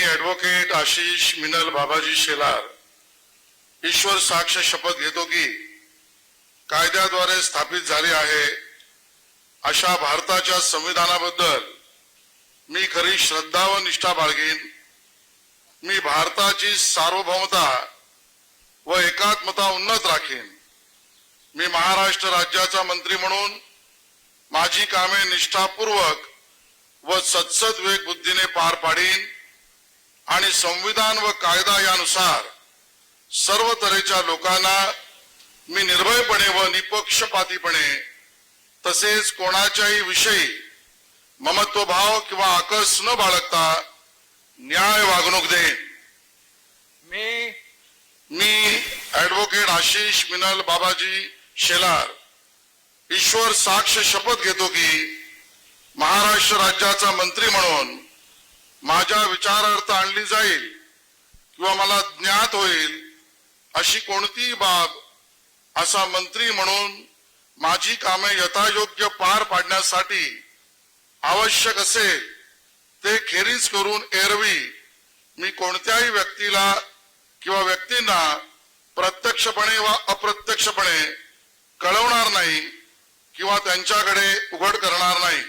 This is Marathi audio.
ॲडव्होकेट आशिष मिनल बाबाजी शेलार ईश्वर साक्ष शपथ घेतो की कायद्याद्वारे स्थापित झाले आहे अशा भारताच्या संविधानाबद्दल मी खरी श्रद्धा व निष्ठा बाळगीन। मी भारताची सार्वभौमता व एकात्मता उन्नत राखीन। मी महाराष्ट्र राज्याचा मंत्री म्हणून माझी कामे निष्ठापूर्वक व सत्सद विवेक बुद्धीने पार पाडीन आणि संविधान व कायदा यानुसार सर्व तऱ्हेच्या लोकांना मी निर्भयपणे व निपक्षपातीपणे तसेच कोणाच्याही विषयी ममत्वभाव किंवा आकस न बाळगता न्याय वागणूक देईन। मी ॲडव्होकेट आशिष मिनल बाबाजी शेलार ईश्वर साक्ष शपथ घेतो की महाराष्ट्र राज्याचा मंत्री म्हणून माझ्या विचारार्थ आणली जाईल किंवा मला ज्ञात होईल अशी कोणतीही बाब असा मंत्री म्हणून माझी कामे यथायोग्य पार पाडण्यासाठी आवश्यक असेल ते खेरीज करून एरवी मी कोणत्याही व्यक्तीला किंवा व्यक्तींना प्रत्यक्षपणे वा अप्रत्यक्षपणे कळवणार नाही किंवा त्यांच्याकडे उघड करणार नाही।